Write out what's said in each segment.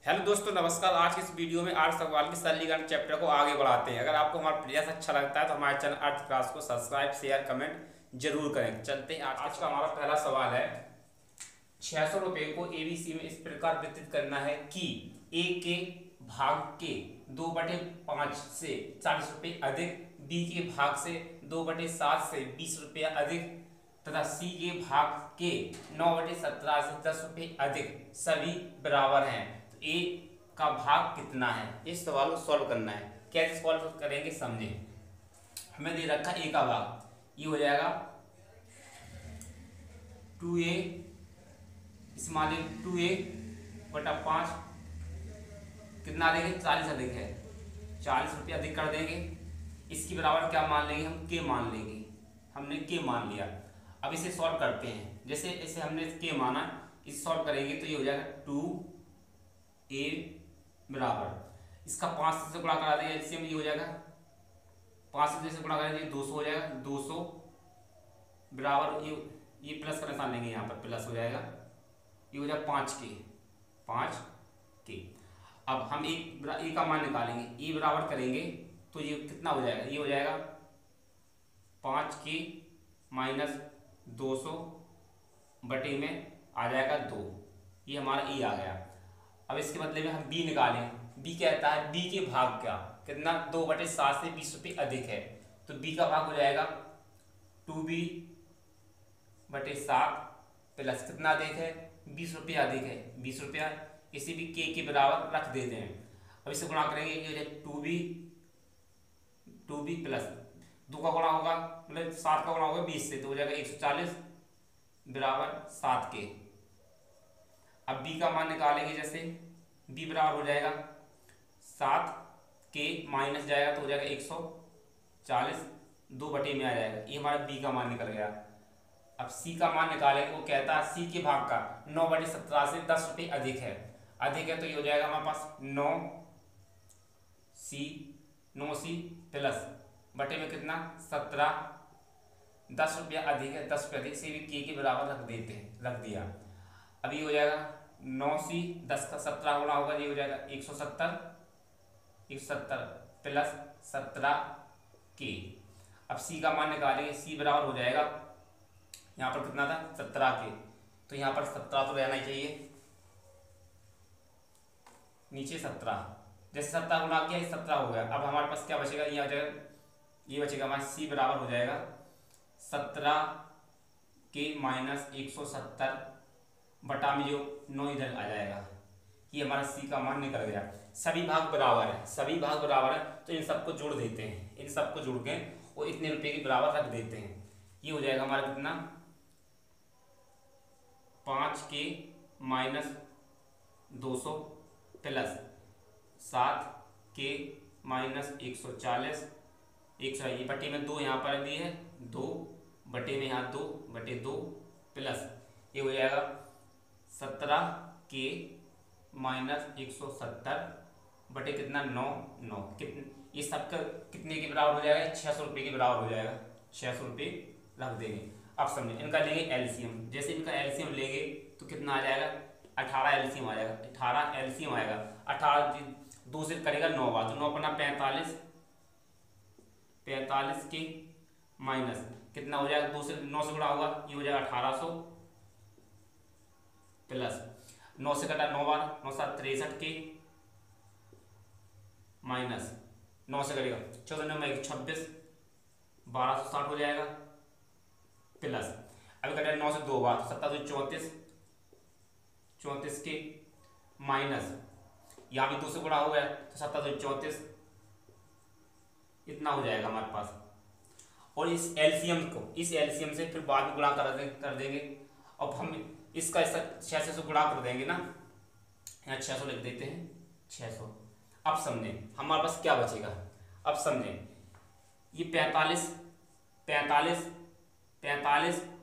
Hello दोस्तों, नमस्कार। आज की इस वीडियो में 8 सवाल के सरलीकरण चैप्टर को आगे बढ़ाते हैं। अगर आपको हमारा प्रयास अच्छा लगता है तो हमारे चैनल अर्थ क्लास को सब्सक्राइब, शेयर, कमेंट जरूर करें। चलते हैं आज का हमारा पहला सवाल है। 600 रुपये को एबीसी में इस प्रकार वितरित करना है कि ए के भाग के 2/5 से 40 रुपये अधिक, बी के भाग से 2/7 से 20 रुपया अधिक तथा सी के भाग के 9/17 से 10 रुपये अधिक सभी बराबर हैं। तो ए का भाग कितना है? इस सवाल को सॉल्व करना है। कैसे सॉल्व करेंगे समझें। हमें दे रखा ए का भाग, ये हो जाएगा 2a, इसमें 2a/5 कितना देंगे? 40 अधिक है, 40 रुपये अधिक कर देंगे। इसकी बराबर क्या मान लेंगे? हम के मान लेंगे। हमने के मान लिया। अब इसे सॉल्व करते हैं। जैसे इसे हमने के माना, इसे सॉल्व करेंगे तो ये हो जाएगा 2a बराबर इसका 5 से गुणा करा देंगे, इससे ये हो जाएगा 5 से गुणा करेंगे 200 हो जाएगा। 200 बराबर ये प्लस का निशान लेंगे, यहाँ पर प्लस हो जाएगा। ये हो जाएगा 5 के। अब हम ए का मान निकालेंगे। ए बराबर करेंगे तो ये कितना हो जाएगा? ये हो जाएगा 5 के माइनस 200 बटे में आ जाएगा 2। ये हमारा ए आ गया। अब इसके बदले में हम बी निकालें। बी कहता है बी के भाग का कितना? 2/7 से 20 रुपये अधिक है। तो बी का भाग हो जाएगा 2b/7 प्लस कितना अधिक है? 20 रुपये अधिक है, 20 रुपया। इसी भी के बराबर रख देते हैं। अब इसे गुणा करेंगे, ये हो जाएगा 2b प्लस 2 का गुणा होगा मतलब 7 का गुणा होगा 20 से, तो हो जाएगा 140 बराबर 7 के। अब बी का मान निकालेंगे। जैसे बी बराबर हो जाएगा 7 के माइनस जाएगा तो हो जाएगा 140, 2 बटे में आ जाएगा। ये हमारा बी का मान निकल गया। अब सी का मान निकालेंगे। वो कहता है सी के भाग का 9/17 से 10 रुपये अधिक है। तो ये हो जाएगा हमारे पास 9c प्लस बटे में कितना? 17। 10 रुपया अधिक है, 10 रुपये अधिक से भी के बराबर रख दिया। अब ये हो जाएगा 9c 10 का 17 गुणा होगा, ये हो जाएगा 170 प्लस 17 के। अब सी का मान निकालेंगे। सी बराबर हो जाएगा, यहाँ पर कितना था? 17 के। तो यहाँ पर 17 तो रहना ही चाहिए, नीचे 17। जैसे 17 गुणा किया, 17 हो गया। अब हमारे पास क्या बचेगा? ये आ जाएगा, ये बचेगा हमारा सी बराबर हो जाएगा 17 के माइनस 170 बटा में जो 9 इधर आ जाएगा। ये हमारा सी का मान निकल गया। सभी भाग बराबर है, तो इन सबको जोड़ देते हैं। इन सबको जोड़ के वो इतने रुपए के बराबर रख देते हैं। ये हो जाएगा हमारा कितना? 5 के माइनस 200 प्लस 7 के माइनस 140 ये बटे में 2 यहाँ पर भी है, 2 बटे में यहाँ 2/2 प्लस ये हो जाएगा 17 के माइनस 170 बटे कितना? 9 कितने? ये सबका कितने के बराबर हो जाएगा? 600 रुपये के बराबर हो जाएगा। 600 रुपये रख देंगे। अब समझे, इनका लेंगे एलसीएम। जैसे इनका एलसीएम लेंगे तो कितना आ जाएगा? 18 एलसीएम आ जाएगा। 18 एलसीएम आएगा। 18 2 से करेगा 9 बार, तो 9 × 45 के माइनस कितना हो जाएगा? 2 से 9 से गुणा होगा, ये हो जाएगा 1800 प्लस 9 से कटा 9 बार, 9 7 63 के माइनस 9 से करेगा 14 में 26 1260 हो जाएगा प्लस अभी कटा 9 से 2 बार, तो 27 34 के माइनस यहाँ भी 2 से गुणा हो गया तो 27 इतना हो जाएगा हमारे पास। और इस एलसीएम से फिर बाद में गुणा कर देंगे। अब हम इसका 600 से गुणा कर देंगे ना, यहाँ 600 लिख देते हैं, 600। अब समझें हमारे पास क्या बचेगा। अब समझें, ये 45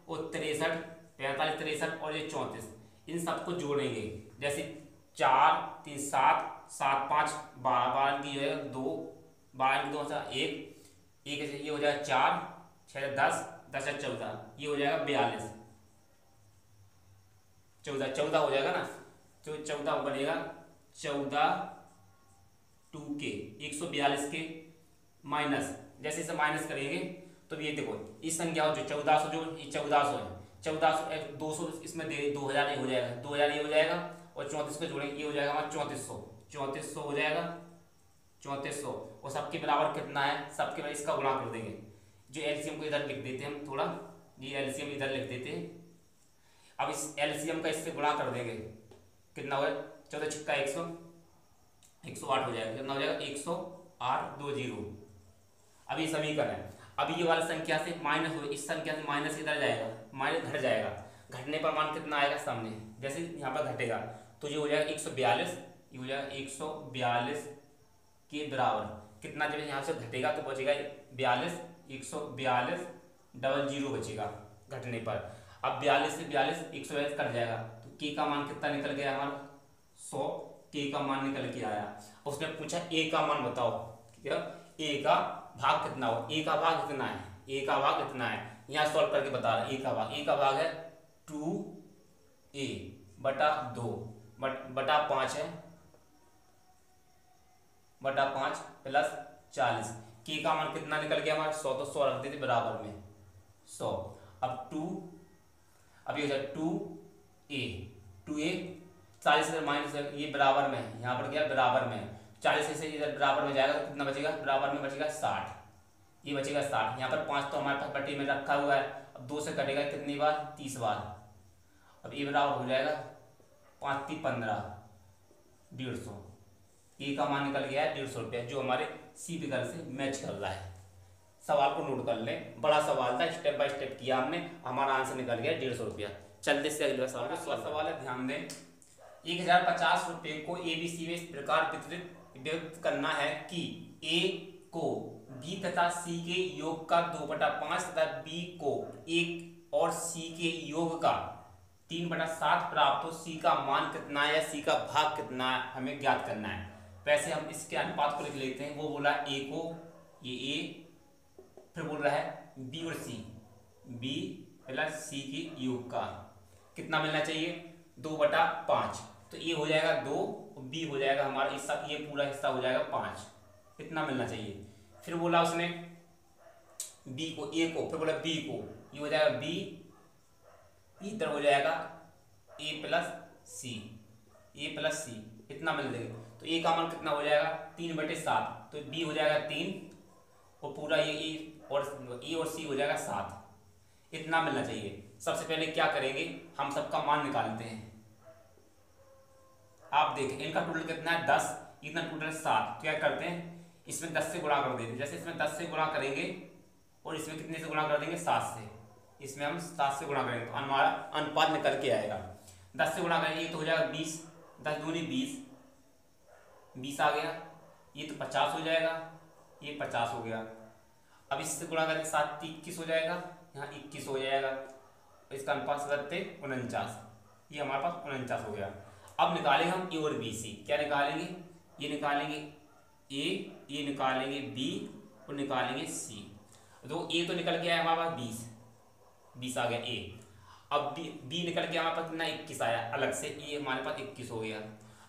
और 63 और ये 34, इन सबको जोड़ेंगे। जैसे 4 3 7 7 5 12 की जो है 2 12 की 2 1 ये हो जाएगा 4 6 10 10 14, ये हो जाएगा 42 14 हो जाएगा ना, तो 14 बनेगा 14 के 142 के माइनस, जैसे इसे माइनस करेंगे तो ये देखो इस संख्या जो 1400 जो 1400 है, 1400 200 इसमें दे 2000 ये हो जाएगा, 2000 ये हो जाएगा और 34 को जोड़ेंगे ये हो जाएगा हमारा 3400 हो जाएगा 3400 और सबके बराबर कितना है, सबके बराबर इसका गुणा कर देंगे। जो एलसीएम को इधर लिख देते हैं हम थोड़ा, ये एलसीएम इधर लिख देते हैं। अब इस एलसीएम का इससे गुणा कर देंगे, कितना हुआ 14 छिक्का 100 108 हो जाएगा, कितना हो जाएगा 10820। अब ये समीकरण है। अब ये वाली संख्या से माइनस हो, इस संख्या से माइनस इधर जाएगा, माइनस घट जाएगा, घटने पर मान कितना आएगा सामने, जैसे यहाँ पर घटेगा तो ये हो जाएगा 142, ये हो जाएगा 142 के बराबर कितना, जब यहाँ से घटेगा तो बचेगा 42 142 00 बचेगा घटने पर। अब 42 से 42 142 कट जाएगा तो के का मान कितना निकल गया हमारा 100, के का मान निकल के आया। उसने पूछा ए का मान बताओ, क्या ए का भाग कितना हो, ए का भाग कितना है, ए का भाग कितना है, यहाँ सॉल्व करके बता रहा है। ए का भाग है 2a बटा 2 बटा 5 है, बटा 5 प्लस 40। के का मान कितना निकल गया हमारा 100, तो 100 रख देते बराबर में 100। अब ये हो जाए 2a 40 से माइनस ये बराबर में है, यहाँ पर क्या बराबर में 40 से इधर बराबर में जाएगा तो कितना बचेगा, बराबर में बचेगा 60, ये बचेगा 60। यहाँ पर 5 तो हमारे पास पट्टी में रखा हुआ है, अब 2 से कटेगा कितनी बार 30 बार। अब ये बराबर हो जाएगा 5 3 15 150, ए का मान निकल गया है 150 रुपया, जो हमारे सी विकल्प से मैच कर रहा है। सवाल को नोट कर लें, बड़ा सवाल था, स्टेप बाय स्टेप किया हमने, हमारा आंसर निकल गया 150 रुपया। चलते से अगले सवाल है, ध्यान दें 1050 रुपये को एबीसी में इस प्रकार व्यक्त करना है कि ए को बी तथा सी के योग का 2/5 तथा बी को 1 और सी के योग का 3/7 प्राप्त हो। सी का मान कितना है या सी का भाग कितना है हमें ज्ञात करना है। वैसे हम इसके अनुपात को लिख लेते हैं। वो बोला ए को, ये ए, फिर बोल रहा है बी और सी, बी प्लस सी के योग का कितना मिलना चाहिए 2/5, तो ये हो जाएगा 2 और बी हो जाएगा हमारा हिस्सा, ये पूरा हिस्सा हो जाएगा 5, इतना मिलना चाहिए। फिर बोला उसने बी को, ए को, फिर बोला बी को, ये हो जाएगा बी, इधर हो जाएगा ए प्लस सी, ए प्लस सी, इतना मिल जाएगा। तो ए का मान कितना हो जाएगा 3/7, तो बी हो जाएगा 3 और पूरा ये ए और सी हो जाएगा 7, इतना मिलना चाहिए। सबसे पहले क्या करेंगे, हम सबका मान निकालते हैं। आप देखें इनका टोटल कितना है 10, इतना टोटल 7, तो क्या करते हैं इसमें 10 से गुणा कर देते हैं। जैसे इसमें 10 से गुणा करेंगे और इसमें कितने से गुणा कर देंगे 7 से, इसमें हम 7 से गुणा करेंगे तो हमारा अनुपात निकल के आएगा। 10 से गुणा करेंगे तो हो जाएगा 20, 10 दूनी 20 आ गया, ये तो 50 हो जाएगा, ये 50 हो गया। अब इससे गुणा करेंगे 7 21 हो जाएगा, यहाँ 21 हो जाएगा, इसका अनुपात करते 49, ये हमारे पास 49 हो गया। अब निकालेंगे हम ए और बी सी, क्या निकालेंगे, ये निकालेंगे ए, ये निकालेंगे बी और निकालेंगे सी। तो ए तो निकल गया है हमारे पास 20 आ गया ए। अब बी निकल गया हमारे पास कितना 21 आया अलग से, ये हमारे पास 21 हो गया।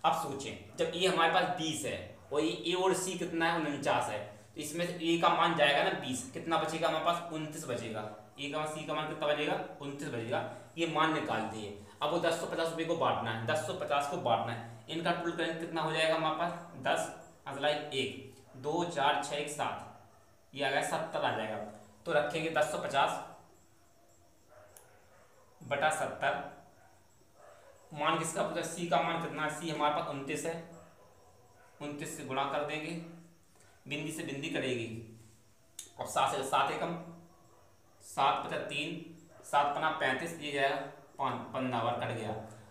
अब सोचें जब ये हमारे पास 20 है और ये ए और सी कितना है 49 है, तो इसमें से ए का मान जाएगा ना 20, कितना बचेगा हमारे पास 29 बचेगा। ए का सी का मान कितना बचेगा 29 बचेगा, ये मान निकाल दिए। अब वो 1050 रुपये को बांटना है, 1050 को बांटना है, इनका टोटल करेंगे कितना हो जाएगा हमारे पास 10 अगला 1 2 4 6 1 7, ये आ गया 70 आ जाएगा। तो रखेंगे 1050 बटा 70, मान किसका पूछा सी का मान कितना है, सी हमारे पास 29 है, 29 से गुणा कर देंगे, बिंदी से बिंदी करेगी और 7 से 7 एकम 7 + 3 7 × 35, ये जाएगा 15 बार कट गया।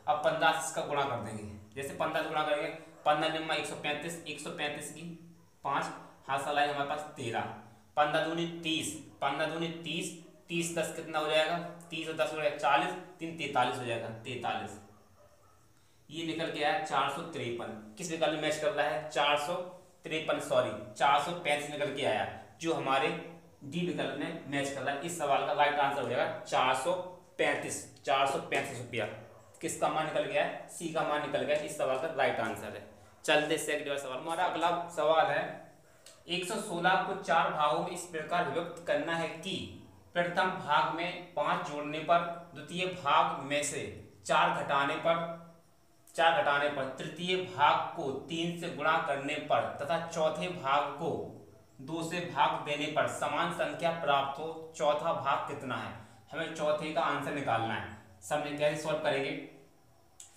अब 15 से इसका गुणा कर देंगे, जैसे 15 से गुणा करेंगे 15 × 135, 135 की 5 हाथ सलाई हमारे पास 13, 15 दूनी 30, 15 दूनी 30, 30 10 कितना हो जाएगा 30 और 10 हो जाएगा 40, 3 43 हो जाएगा 43, ये निकल के आया 453। किस विकल्प में मैच कर रहा है 453, सॉरी 435 निकल के आया, जो हमारे डी विकल्प में मैच कर रहा है। इस सवाल का राइट आंसर हो जाएगा 435 रुपया। किसका मान निकल गया है सी का मान निकल गया, इस सवाल का राइट आंसर है। चलते इससे अगले सवाल। हमारा अगला सवाल है 116 को 4 भागों में इस प्रकार विभक्त करना है कि प्रथम भाग में 5 जोड़ने पर, द्वितीय भाग में से 4 घटाने पर, तृतीय भाग को 3 से गुणा करने पर तथा चौथे भाग को 2 से भाग देने पर समान संख्या प्राप्त हो। चौथा भाग कितना है? हमें चौथे का आंसर निकालना है। सबने कैसे सॉल्व करेंगे?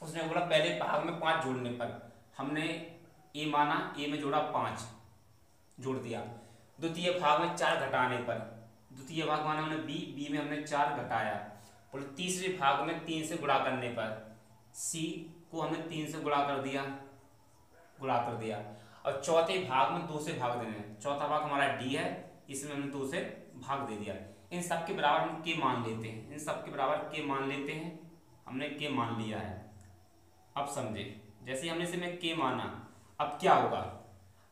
उसने बोला पहले भाग में 5 जोड़ने पर हमने ए माना, ए में जोड़ा 5 जोड़ दिया। द्वितीय भाग में 4 घटाने पर, द्वितीय भाग माना हमने बी, बी में हमने 4 घटाया। बोले तीसरे भाग में 3 से गुणा करने पर, सी को हमने 3 से गुणा कर दिया। और चौथे भाग में 2 से भाग देने हैं। चौथा भाग हमारा डी है, इसमें हमने 2 से भाग दे दिया। इन सब के बराबर हम के मान लेते हैं, हमने के मान लिया है। अब समझे, जैसे हमने इसमें के माना, अब क्या होगा?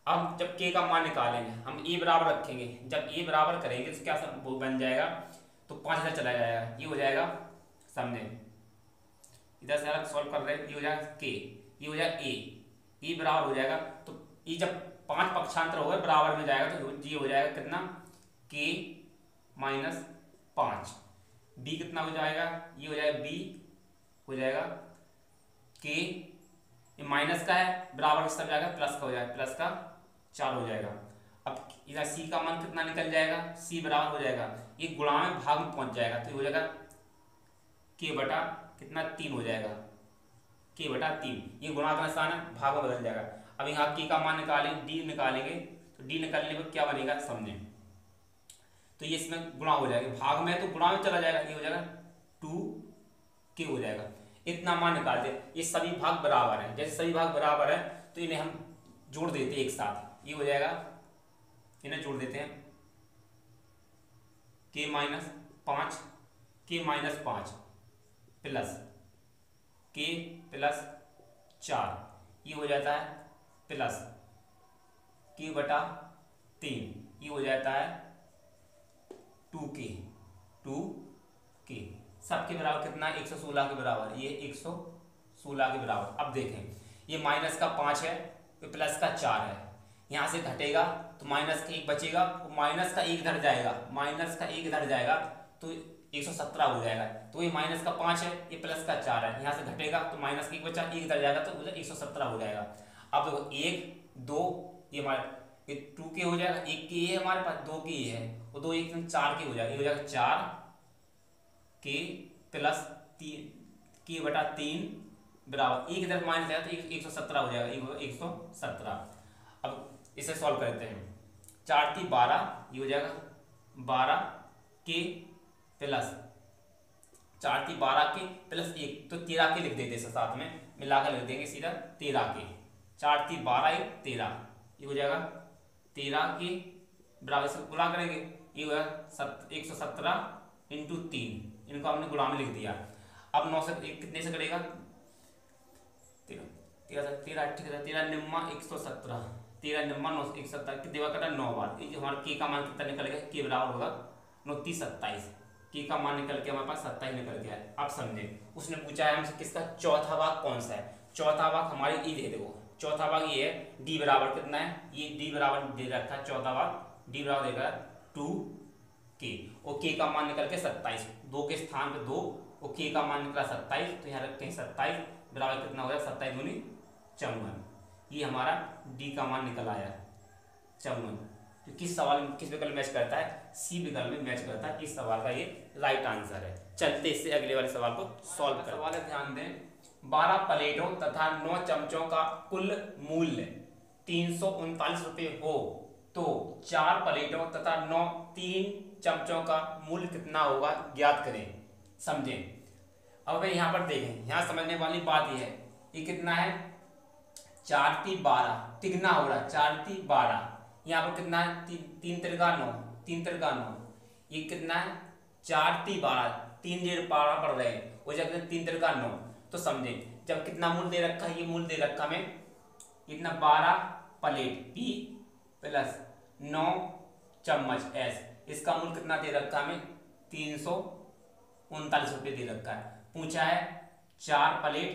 अब जब के का मान निकालेंगे हम ए बराबर रखेंगे। जब ए बराबर करेंगे तो क्या वो बन जाएगा, तो 5 इधर चला जाएगा, ये हो जाएगा। समझे, इधर से अलग सॉल्व कर रहे हैं, ये हो जाएगा के, ये हो जाएगा ए बराबर हो जाएगा। तो ये जब 5 पक्षांतर हो गए बराबर में जाएगा तो ये हो जाएगा कितना, के माइनस 5। बी कितना हो जाएगा, ये हो जाएगा बी हो जाएगा के, ये माइनस का है, बराबर सब जाएगा प्लस का हो जाएगा, प्लस का 4 हो जाएगा। अब इधर सी का मान कितना निकल जाएगा, सी बराबर हो जाएगा, ये गुणा में भाग में पहुंच जाएगा तो ये हो जाएगा के बटा कितना 3 हो जाएगा, के बटा 3। ये गुणा का निशान है, भाग में बदल जाएगा। अब यहाँ के का मान निकालेंगे, डी निकालेंगे तो डी निकालने पर क्या बनेगा समझें। तो ये इसमें गुणा हो जाएगा, भाग में तो गुणा में चला जाएगा, ये हो जाएगा 2 के हो जाएगा। इतना मान निकाल दे। ये सभी भाग बराबर हैं, जैसे सभी भाग बराबर है तो इन्हें हम जोड़ देते हैं एक साथ, ये हो जाएगा, इन्हें जोड़ देते हैं के माइनस 5 प्लस के प्लस 4, ये हो जाता है प्लस के बटा 3, ये हो जाता है 2k। सबके बराबर कितना है, 116 के बराबर, ये 116 के बराबर। अब देखें, ये माइनस का 5 है, ये प्लस का 4 है, यहाँ से घटेगा तो माइनस का 1 बचेगा, माइनस का 1 इधर जाएगा, तो 117 हो जाएगा। तो ये माइनस का 5 है, ये प्लस का 4 है, यहाँ से घटेगा तो माइनस का 1 बचा, 1 इधर जाएगा तो 117 हो जाएगा। अब देखो 1 2 ये हमारे 2k हो जाएगा, 1 के है हमारे पास, 2 के है, और 2 1 4 के हो जाएगा, ये हो जाएगा 4 के प्लस 3 के बटा 3 बराबर 1 इधर माइनस आएगा तो 117 हो जाएगा, 117। अब इसे सॉल्व करते हैं, 4 3 12, ये हो जाएगा 12 के प्लस 4 3 12 के प्लस 1, तो 13 के लिख देते हैं, साथ में मिलाकर लिख देंगे सीधा 13 के। 4 3 12 1 13, ये हो जाएगा 13 के बराबर से गुणा करेंगे, ये हो जाएगा 117 इंटू 3, इनको हमने गुणा में लिख दिया। अब 9 से 1 कितने से करेगा, 13 निम्मा 117, 13 निम्मा 9 117 कितने बार कटा 9 बार। ये जो हमारा के का मान कितना निकल गया, के बराबर होगा 9 3 27, के का मान निकल के हमारे पास 27 निकल गया है। अब समझे, उसने पूछा है हमसे किसका चौथा भाग कौन सा है। चौथा भाग हमारे ये दे दो, चौथा भाग ये है, डी बराबर कितना है, ये डी बराबर दे रखा है, चौथा भाग डी बराबर देगा 2k, और के का मान निकल के 27, 2 के स्थान पे 2, और के का मान निकला 27, तो यहाँ रखते हैं 27 बराबर कितना हो जाएगा 27 दूनी 54। ये हमारा डी का मान निकल आया 54। तो किस सवाल में किस विकल्प मैच करता है, सी विकल्प में मैच करता है। इस सवाल का ये राइट आंसर है। चलते इससे अगले वाले सवाल को सॉल्व करते हैं। सवाल है, ध्यान दें, 12 प्लेटों तथा 9 चमचों का कुल मूल्य 339 रुपये हो तो 4 प्लेटों तथा 3 चमचों का मूल्य कितना होगा, ज्ञात करें। समझें, अब यहाँ पर देखें, यहाँ समझने वाली बात यह है, ये कितना है 4 3 12, तिगना हो रहा है 4 3 12, यहाँ पर कितना है 3 तिरका 9, 3 तिरका 9, ये कितना है 4 3 12, 3 0 12 पड़ रहे हैं, वो जगह 3 तिरका 9। तो समझे, जब कितना मूल्य दे रखा है, ये मूल्य दे रखा हमें इतना 12 प्लेट पी प्लस 9 चम्मच एस, इसका मूल्य कितना दे रखा है हमें 339 रुपये दे रखा है। पूछा है 4 प्लेट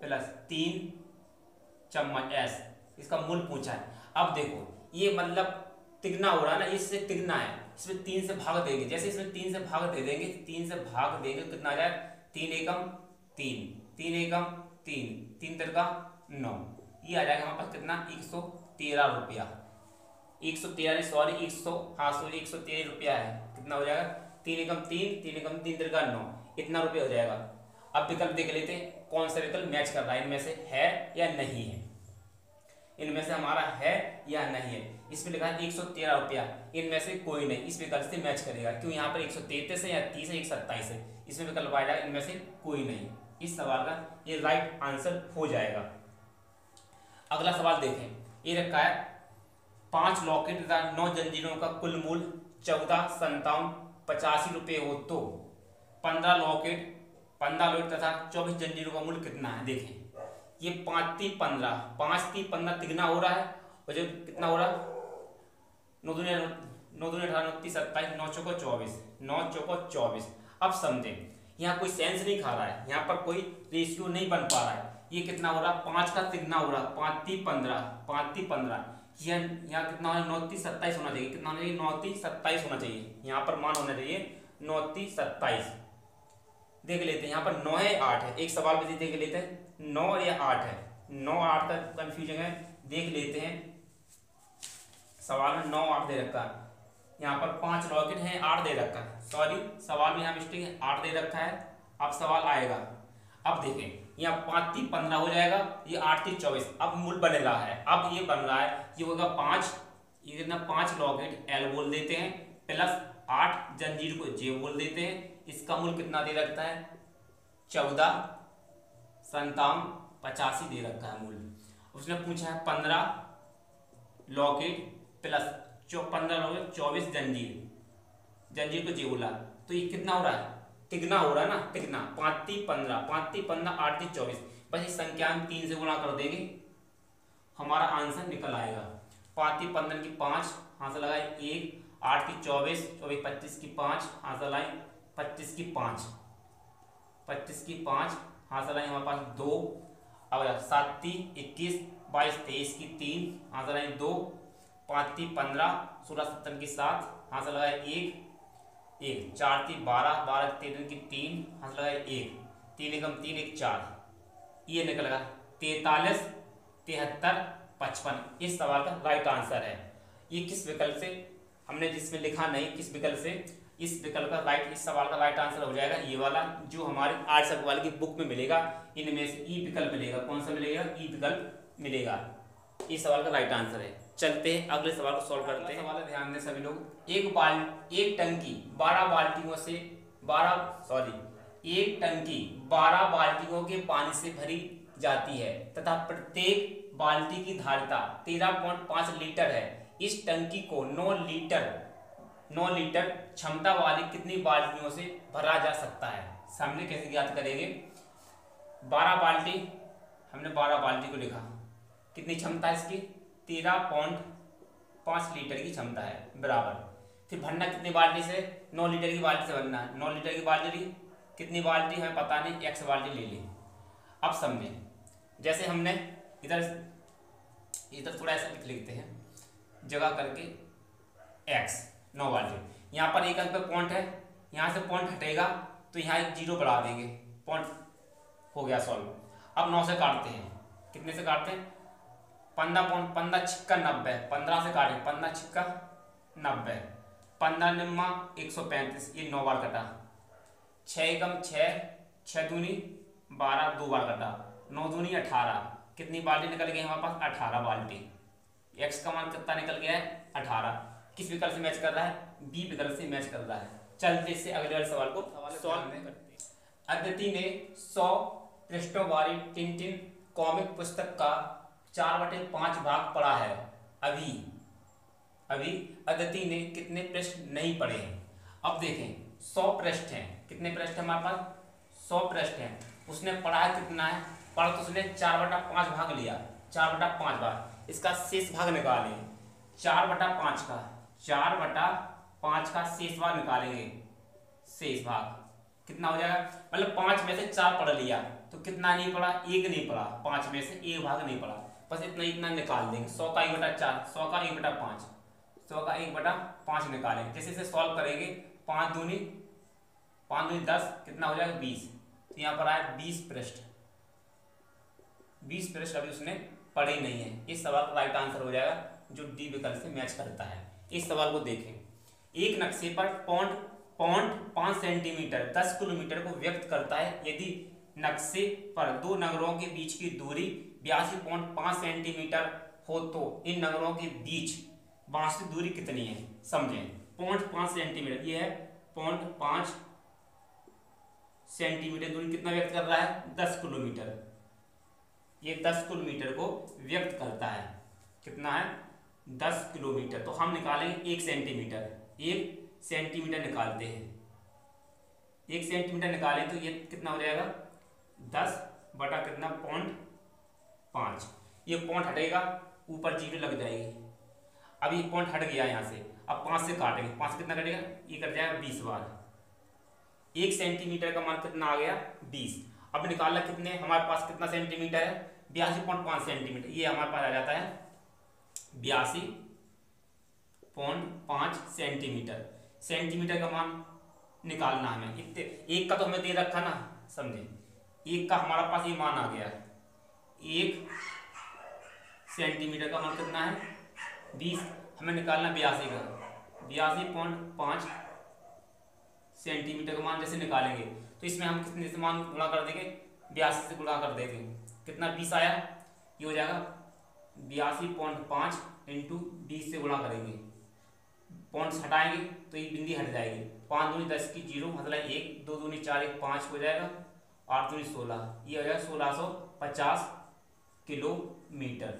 प्लस 3 चम्मच एस, इसका मूल पूछा है। अब देखो ये मतलब तिगना हो रहा है ना, इससे तिगना है, इसमें 3 से भाग देंगे, जैसे इसमें 3 से भाग दे देंगे, 3 से भाग देंगे कितना आ जाए 3 एकम 3, 3 एकम 3, 3 तिरका 9, ये आ जाएगा हमारे पास कितना 113 रुपया, 113 सॉरी 100 हाँ सॉरी 113 रुपया है, कितना हो जाएगा 3 एकम 3, 3 एकम 3 तिरका 9, इतना रुपया हो जाएगा। अब विकल्प देख लेते हैं कौन सा विकल्प मैच कर रहा है, इनमें से है या नहीं है, इनमें से हमारा है या नहीं है। इसमें लिखा है 113 रुपया, इनमें से कोई नहीं इस विकल्प से मैच करेगा, क्यों यहाँ पर 133 है या 30 है 127 है, इसमें विकल्प आएगा इनमें से कोई नहीं, इस सवाल का ये राइट आंसर हो जाएगा। अगला सवाल देखें, ये रखा है 5 लॉकेट तथा 9 जंजीरों का कुल मूल्य 14,57,85 रुपये हो तो 15 लॉकेट तथा 24 जंजीरों का मूल्य कितना है। देखें ये 5 3 15, 5 3 15 तिगना हो रहा है, और जो कितना हो रहा है 9 दूनी 18 29 27 9 चौको 24, 9 चौको 24। अब समझें यहाँ कोई सेंस नहीं खा रहा है, यहाँ पर कोई रेशियो नहीं बन पा रहा है, ये कितना हो रहा है 5 का तिगना हो रहा है 5 3 15, 5 3 15, यहाँ कितना होना 9 3 27 होना चाहिए, कितना होना चाहिए 9 3 27 होना चाहिए, यहाँ पर मान होना चाहिए 9 3 27। देख लेते हैं यहाँ पर 9 है 8 है, एक सवाल में देख लेते हैं 9 या 8 है, 9 8 का कंफ्यूजन है, देख लेते हैं सवाल में 9 8 दे रखा है, यहाँ पर 5 लॉकेट हैं 8 दे रखा है, सॉरी सवाल में यहाँ मिस्टेक है 8 दे रखा है। अब सवाल आएगा, अब देखें यहाँ 5 3 15 हो जाएगा, ये 8 3 24, अब मूल बन रहा है, अब ये बन रहा है ये होगा 5, ये कितना 5 लॉकेट एल बोल देते हैं प्लस 8 जंजीर को जे बोल देते हैं, इसका मूल कितना दे रखता है 14,57,85 दे रखा है मूल। उसने पूछा है 15 लॉकेट प्लस 15 लॉकेट 24 जंजीर को जे बोला, तो ये कितना हो रहा है तिगना हो रहा है ना, तिगना 5 3 15, 5 3 15 8 3 24, बस इस संख्या में 3 से गुणा कर देंगे हमारा आंसर निकल आएगा। 5 3 15 की 5 हाथ से लगाए 1, 8 की 24, 24 25 की 5 हाथ से लगाए 25 की 5, 25 की 5 हाथ से लगाए हमारे पास 2, अब 7 3 21, 22 23 की 3 हाथ से लगाए 2, 5 3 15, 16 17 की 7 हाथ से लगाए 1, 4 3 12, 12 13 की 3 हाथ से लगाए 1, 3 एकम 3 1 4, ये निकलेगा 43 73 55, इस सवाल का राइट आंसर है। ये किस विकल्प से हमने जिसमें लिखा नहीं किस विकल्प से, इस विकल्प का राइट, इस सवाल का राइट आंसर हो जाएगा ये वाला जो हमारे आर्ट्स वाले की बुक में मिलेगा, इनमें से ई विकल्प मिलेगा। कौन सा मिलेगा ई विकल्प मिलेगा, इस सवाल का राइट आंसर है। चलते हैं अगले सवाल को सॉल्व करते हैं। सवाल ध्यान दें सभी लोग, एक टंकी 12 बाल्टियों से 12 बाल्टियों के पानी से भरी जाती है तथा प्रत्येक बाल्टी की धारिता 13.5 लीटर है। इस टंकी को 9 लीटर क्षमता वाली कितनी बाल्टियों से भरा जा सकता है। सामने कैसे ज्ञात करेंगे, 12 बाल्टी, हमने 12 बाल्टी को लिखा, कितनी क्षमता है इसकी 13.5 लीटर की क्षमता है, बराबर फिर भरना कितनी बाल्टी से 9 लीटर की बाल्टी से भरना है, 9 लीटर की बाल्टी ली, कितनी बाल्टी हमें पता नहीं, x बाल्टी ले ली। अब समझें, जैसे हमने इधर थोड़ा ऐसा लिखते हैं जगह करके x 9 बाल्टी, यहाँ पर एक अंक पे पॉइंट है, यहाँ से पॉइंट हटेगा तो यहाँ एक 0 बढ़ा देंगे, पॉइंट हो गया सॉल्व। अब 9 से काटते हैं, कितने से काटते हैं 15 छिक्का 90, 15 से काटें 15 छिक्का 90, 15 निम्मा 135, ये 9 बार कटा, 6 एकम 6, 6 दूनी 12, 2 बार कटा, 9 दूनी 18, कितनी बाल्टी निकल गई हमारे पास 18 बाल्टी। x का मान कितना निकल गया है 18, किस विकल्प से मैच कर रहा है बी विकल्प से मैच कर रहा है। चलते इससे अगले वाले सवाल को सॉल्व करते हैं। अदिति ने 100 पृष्ठों वाली टिनटिन कॉमिक पुस्तक का 4/5 भाग पढ़ा है, अभी अदिति ने कितने पृष्ठ नहीं पढ़े हैं। अब देखें 100 पृष्ठ हैं, कितने पृष्ठ है हमारे पास 100 पृष्ठ हैं, उसने पढ़ा है कितना है, पढ़ तो उसने 4/5 भाग लिया, 4/5 भाग, इसका शेष भाग निकालें 4/5 का, 4/5 का शेष भाग निकालेंगे, शेष भाग कितना हो जाएगा, मतलब 5 में से 4 पढ़ लिया तो कितना नहीं पढ़ा, 1 नहीं पढ़ा, 5 में से 1 भाग नहीं पढ़ा, बस इतना इतना निकाल देंगे। 100 का 1/4, 100 का 1/5, 100 का 1/5 निकालेंगे। जैसे इसे सॉल्व करेंगे, 5 दूनी 10, कितना हो जाएगा 20। तो यहाँ पर आया 20 पृष्ठ। 20 पृष्ठ अभी उसने पढ़े ही नहीं है। इस सवाल का राइट आंसर हो जाएगा जो डी विकल्प से मैच करता है। इस सवाल को देखें, एक नक्शे पर पॉइंट 5 सेंटीमीटर 10 किलोमीटर को व्यक्त करता है। यदि नक्शे पर दो नगरों के बीच की दूरी 82.5 सेंटीमीटर हो तो इन नगरों के बीच वास्तविक दूरी कितनी है? समझें, 0.5 सेंटीमीटर, ये है 0.5 सेंटीमीटर दूरी कितना व्यक्त कर रहा है? 10 किलोमीटर। ये 10 किलोमीटर को व्यक्त करता है। कितना है? 10 किलोमीटर। तो हम निकालेंगे 1 सेंटीमीटर। 1 सेंटीमीटर निकालते हैं। 1 सेंटीमीटर निकालें तो ये कितना हो जाएगा? 10 बटा कितना? 0.5। ये पॉइंट हटेगा, ऊपर जीरो लग जाएगी। अब ये पॉइंट हट गया यहाँ से। अब 5 से काटेंगे, 5 से कितना कटेगा? ये कट जाएगा 20 बार। 1 सेंटीमीटर का मान कितना आ गया? 20। अब निकालना कितने, हमारे पास कितना सेंटीमीटर है? 82.5 सेंटीमीटर। ये हमारे पास आ जाता है 82.5 सेंटीमीटर। सेंटीमीटर का मान निकालना हमें। इतने 1 का तो हमें दे रखा ना, समझे, 1 का हमारा पास ये मान आ गया। 1 सेंटीमीटर का मान कितना है? 20। हमें निकालना 82 का। 82.5 सेंटीमीटर का मान जैसे निकालेंगे तो इसमें हम कितने से मान गुणा कर देंगे? 82 से गुणा कर देंगे। कितना 20 आया? ये हो जाएगा 82.5 इंटू 20 से गुणा करेंगे। पॉइंट्स हटाएंगे तो ये बिंदी हट जाएगी। 5 दूनी 10 की 0, मतलब 1, 2 दूनी 4, 1 5 हो जाएगा, 8 दूनी 16, ये हो जाएगा 1650 किलोमीटर।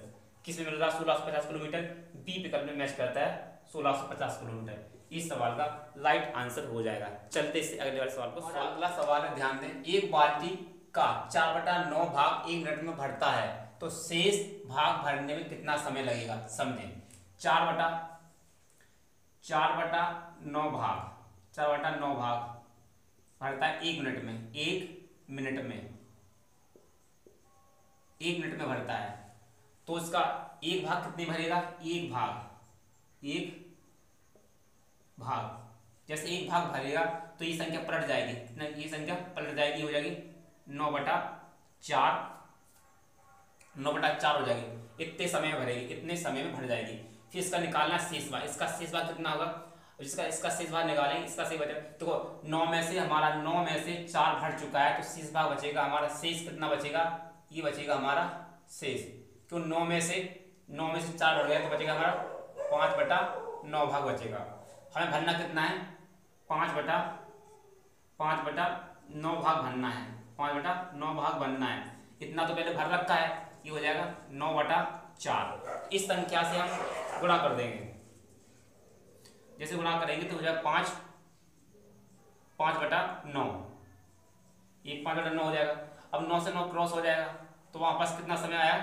किस में मिल रहा है 1650 किलोमीटर? बी विकल्प में मैच करता है 1650 किलोमीटर। इस सवाल का राइट आंसर हो जाएगा। चलते इससे अगले वाले सवाल को। अगला सवाल है, ध्यान दें, एक बाल्टी का 4/9 भाग 1 मिनट में भरता है तो शेष भाग भरने में कितना समय लगेगा? समझें, 4/9 भाग भरता है 1 मिनट में। 1 मिनट में भरता है तो इसका एक भाग कितने भरेगा? एक भाग जैसे एक भाग भरेगा तो ये संख्या पलट जाएगी। कितना? ये संख्या पलट जाएगी, हो जाएगी 9/4 हो जाएगी। इतने समय में भरेगी, इतने समय में भर जाएगी। फिर इसका निकालना शेष भाग। इसका शेष भाग कितना होगा? इसका शेष भाग निकालेंगे। इसका शेष बचा तो 9 में से 4 भर चुका है तो शेष भाग बचेगा हमारा। शेष कितना बचेगा? ये बचेगा हमारा शेष। क्यों? 9 में से 4 भर गया तो बचेगा हमारा 5/9 भाग बचेगा। हमें भरना कितना है? 5/9 भाग भरना है। 5/9 भाग बनना है। इतना तो पहले भर रखा है, ये हो जाएगा 9/4। इस संख्या से हम गुणा कर देंगे। जैसे गुणा करेंगे तो हो जाएगा 5/9। ये 5/9 हो जाएगा। अब 9 से 9 क्रॉस हो जाएगा तो वहां पास कितना समय आया?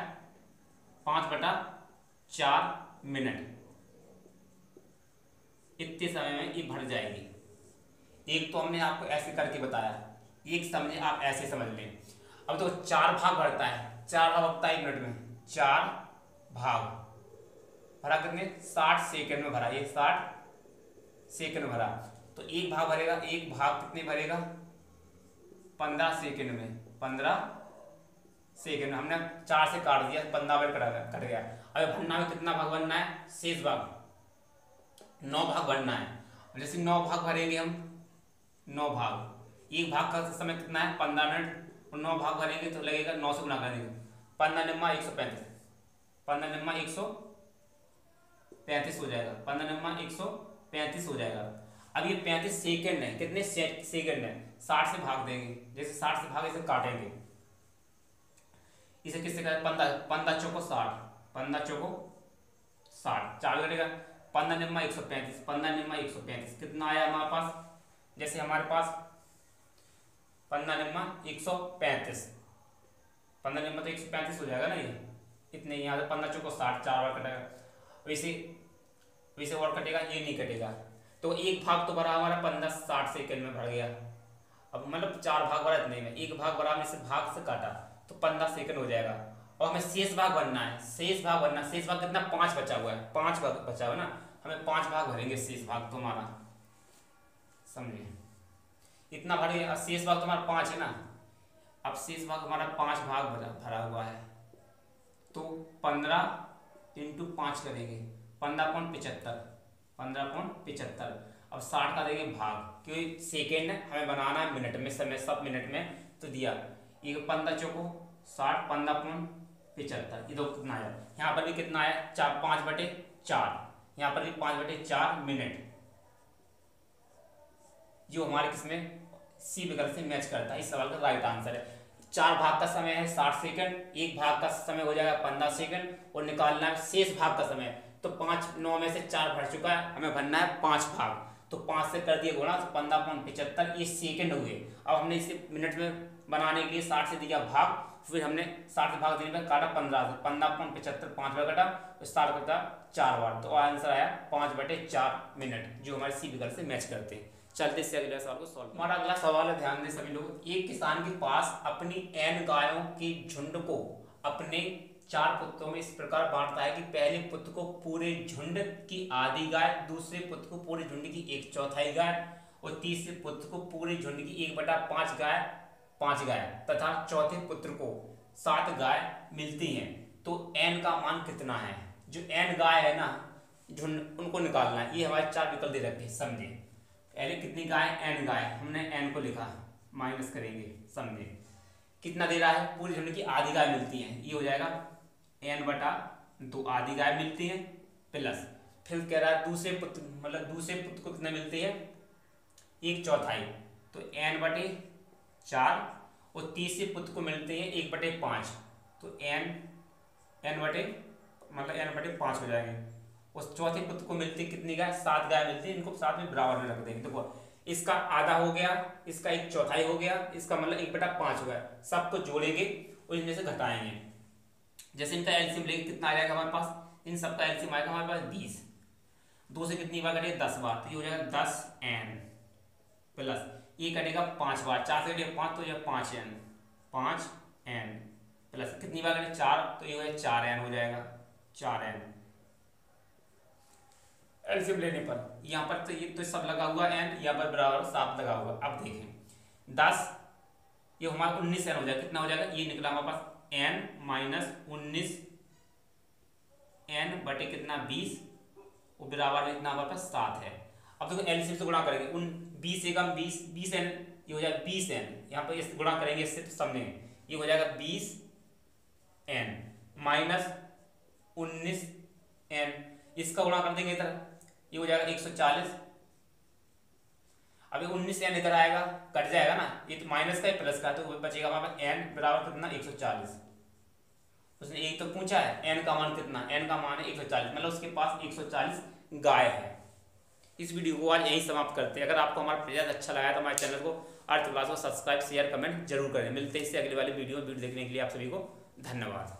5/4 मिनट। इतने समय में ये भर जाएगी। एक तो हमने आपको ऐसे करके बताया, एक समझे आप ऐसे समझ लें। अब तो 4 भाग भरता है, 4 भाग भरता है 1 मिनट में। 4 भाग भरा कितने? 60 सेकंड में भरा। ये 60 सेकंड भरा तो एक भाग भरेगा। एक भाग कितने भरेगा? 15 सेकंड में। 15 सेकंड में हमने 4 से काट दिया, 15 बार कट गया। अब भरना में कितना भाग बनना है? शेष भाग 9 भाग बनना है। जैसे 9 भाग भरेंगे हम, 9 भाग, एक भाग का समय कितना है? 15 मिनट। और 9 भाग भरेंगे तो लगेगा 9 से गुणा करेंगे। 15 × 135, 15 × 135 हो जाएगा। 15 × 135 हो जाएगा। अब ये 35 सेकंड है। कितने सेकंड है? 60 से भाग देंगे। जैसे 60 से भाग इसे काटेंगे। इसे किससे करें? 15 चौको 60, 15 चौको 60, 4 कटेगा। 15 × 135, 15 × 135 कितना आया हमारे पास? जैसे हमारे पास 15 × 135, 15 × 135 हो जाएगा ना। ये इतने यहाँ से 15 चौको 60, 4 बार कटेगा। वैसे और कटेगा, ये नहीं कटेगा। तो एक भाग तो भरा हमारा 15-60 सेकंड में भर गया। अब मतलब 4 भाग भरा इतने में, एक भाग भरा में से भाग से काटा तो 15 सेकंड हो जाएगा। और हमें शेष भाग भरना है, शेष भाग भरना। शेष भाग कितना, 5 बचा हुआ है, 5 भाग बचा हुआ ना, हमें 5 भाग भरेंगे शेष भाग तुम्हारा, समझिए इतना भरेंगे। अब शेष भाग तुम्हारा 5 है ना, अब शेष भाग हमारा 5 भाग भरा हुआ है, तो 15 इंटू 5 करेंगे, 15.75, 15.75। अब 60 का देंगे भाग, क्योंकि सेकेंड है, हमें बनाना है मिनट में, समय सब मिनट में, तो दिया ये 15 चौको 60, 15.75। ये दो कितना आया, यहाँ पर भी कितना आया, 5/4, यहाँ पर भी 5/4 मिनट, जो हमारे किसमें सी विकल्प से मैच करता है। इस सवाल का राइट आंसर है। 4 भाग का समय है 60 सेकंड, 1 भाग का समय हो जाएगा 15 सेकंड, और निकालना है शेष भाग का समय। तो 5 9 में से 4 भर चुका है, हमें भरना है 5 भाग, तो 5 से कर दिए गुणा, तो 15.75 ये सेकंड हुए। अब हमने इसे मिनट में बनाने के लिए 60 से दिया भाग, फिर हमने 60 से भाग देने पर काटा 15 से, 15.75 5 बार कटा, तो 60 कटा 4 बार, तो आंसर आया 5/4 मिनट, जो हमारे सी विकल्प से मैच करते हैं। चलते इससे अगले सवाल को सॉल्व। हमारा अगला सवाल है, ध्यान दें सभी लोग। एक किसान के पास अपनी n गायों के झुंड को अपने 4 पुत्रों में इस प्रकार बांटता है कि पहले पुत्र को पूरे झुंड की आधी गाय, दूसरे पुत्र को पूरे झुंड की 1/4 गाय, और तीसरे पुत्र को पूरे झुंड की 1/5 गाय, 5 गाय, तथा चौथे पुत्र को 7 गाय मिलती हैं। तो n का मान कितना है? जो n गाय है ना झुंड, उनको निकालना है। ये हमारे 4 विकल्प दे रखे, समझे। पहले कितनी गाय, n गाय, हमने n को लिखा, माइनस करेंगे, समझे। कितना दे रहा है, पूरी झुंड की आधी गाय मिलती है, ये हो जाएगा n/2 आधी गाय मिलती है, प्लस फिर कह रहा है दूसरे पुत्र, मतलब दूसरे पुत्र को कितना मिलती है, 1/4, तो n/4, और तीसरे पुत्र को मिलते हैं 1/5, तो n/5 हो जाएंगे। उस चौथे पुत्र को मिलती कितनी गाय, 7 गाय मिलती है, इनको साथ में बराबर में रख देंगे। देखो इसका आधा हो गया, इसका 1/4 हो गया, इसका मतलब 1/5 हो गया, सबको जोड़ेंगे और इनमें से घटाएंगे। जैसे इनका एलसीएम लेंगे, कितना आ जाएगा हमारे पास, इन सबका एलसीएम आएगा हमारे पास 20, 2 से कितनी बार कटेगा, 10 बार, तो ये हो जाएगा 10n, प्लस ये कटेगा 5 बार, 4 से कटेगा 5, तो ये 5n, प्लस कितनी बार कटेगा 4, तो ये हो जाएगा 4n हो जाएगा, 4n एलसीएम लेने पर। यहाँ पर तो ये तो सब लगा हुआ n, यहाँ पर बराबर 7 लगा हुआ। अब देखें 10, ये हमारा 19n हो जाएगा, कितना हो जाएगा, ये निकला हमारे पास n माइनस 19 n बटे कितना 20, और बराबर में कितना हमारे पास 7 है। अब देखो एलसीएम से गुणा करेंगे, 20 एकम 20n, ये हो जाएगा 20n, यहाँ पर इस गुणा करेंगे इससे, तो समझेंगे ये हो जाएगा 20n माइनस 19n, इसका गुणा कर देंगे इधर, ये हो जाएगा 140। अभी 19n इधर आएगा, कट जाएगा ना, ये तो माइनस का है प्लस का, तो बचेगा हमारे पास n बराबर कितना 140। उसने एक तो पूछा है n का मान कितना, n का मान है 140, मतलब उसके पास 140 गाय है। इस वीडियो को आज यहीं समाप्त करते हैं। अगर आपको हमारा प्रयास अच्छा लगा तो हमारे चैनल को अर्थ क्लास को सब्सक्राइब शेयर कमेंट जरूर करें। मिलते हैं इससे अगले वाले वीडियो देखने के लिए आप सभी को धन्यवाद।